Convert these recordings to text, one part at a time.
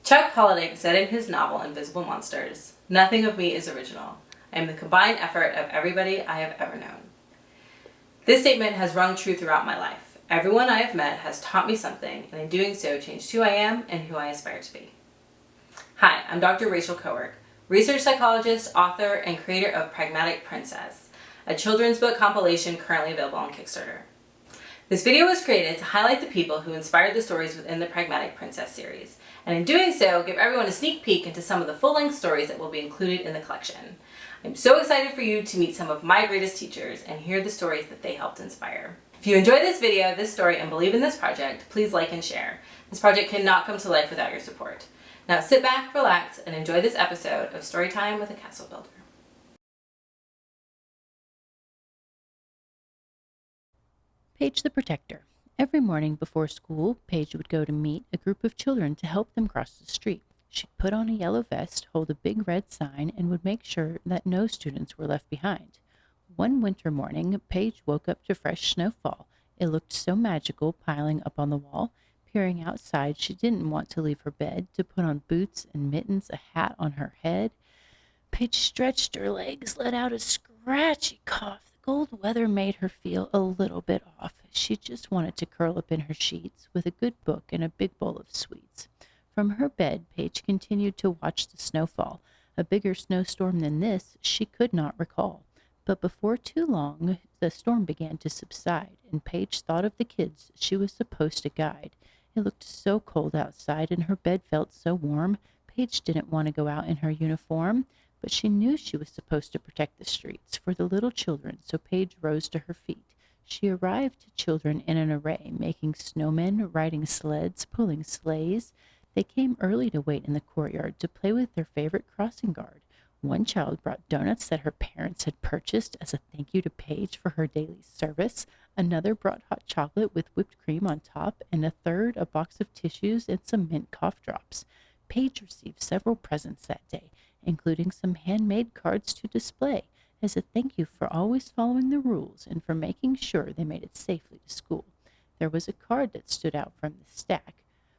Chuck Palahniuk said in his novel Invisible Monsters, "Nothing of me is original. I am the combined effort of everybody I have ever known." This statement has rung true throughout my life. Everyone I have met has taught me something, and in doing so changed who I am and who I aspire to be. Hi, I'm Dr. Rachel Cowork, research psychologist, author, and creator of Pragmatic Princess, a children's book compilation currently available on Kickstarter. This video was created to highlight the people who inspired the stories within the Pragmatic Princess series, and in doing so, give everyone a sneak peek into some of the full-length stories that will be included in the collection. I'm so excited for you to meet some of my greatest teachers and hear the stories that they helped inspire. If you enjoyed this video, this story, and believe in this project, please like and share. This project cannot come to life without your support. Now sit back, relax, and enjoy this episode of Storytime with a Castle Builder. Paige the Protector. Every morning before school, Paige would go to meet a group of children to help them cross the street. She'd put on a yellow vest, hold a big red sign, and would make sure that no students were left behind. One winter morning, Paige woke up to fresh snowfall. It looked so magical piling up on the wall. Peering outside, she didn't want to leave her bed, to put on boots and mittens, a hat on her head. Paige stretched her legs, let out a scratchy cough. The cold weather made her feel a little bit off. She just wanted to curl up in her sheets with a good book and a big bowl of sweets. From her bed, Paige continued to watch the snowfall. A bigger snowstorm than this she could not recall. But before too long, the storm began to subside, and Paige thought of the kids she was supposed to guide. It looked so cold outside, and her bed felt so warm. Paige didn't want to go out in her uniform, but she knew she was supposed to protect the streets for the little children, so Paige rose to her feet. She arrived to children in an array, making snowmen, riding sleds, pulling sleighs. They came early to wait in the courtyard to play with their favorite crossing guard. One child brought donuts that her parents had purchased as a thank you to Paige for her daily service. Another brought hot chocolate with whipped cream on top, and a third a box of tissues and some mint cough drops. Paige received several presents that day, including some handmade cards to display as a thank you for always following the rules and for making sure they made it safely to school. There was a card that stood out from the stack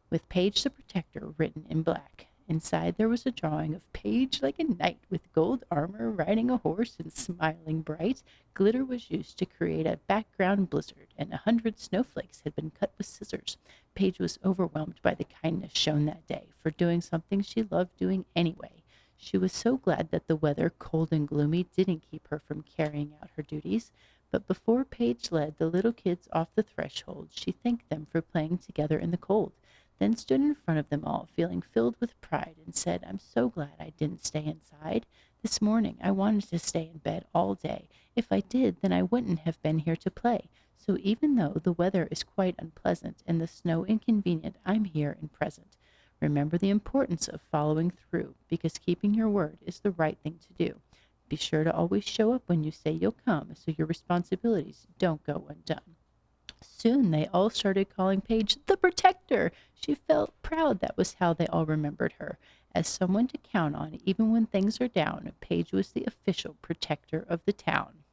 with Paige the Protector written in black. Inside there was a drawing of Paige like a knight with gold armor, riding a horse and smiling bright. Glitter was used to create a background blizzard, and 100 snowflakes had been cut with scissors. Paige was overwhelmed by the kindness shown that day for doing something she loved doing anyway. She was so glad that the weather, cold and gloomy, didn't keep her from carrying out her duties. But before Paige led the little kids off the threshold, she thanked them for playing together in the cold, then stood in front of them all, feeling filled with pride, and said, "I'm so glad I didn't stay inside. This morning I wanted to stay in bed all day. If I did, then I wouldn't have been here to play. So even though the weather is quite unpleasant and the snow inconvenient, I'm here and present. Remember the importance of following through, because keeping your word is the right thing to do. Be sure to always show up when you say you'll come, so your responsibilities don't go undone." Soon they all started calling Paige the Protector. She felt proud that was how they all remembered her. As someone to count on, even when things are down, Paige was the official protector of the town.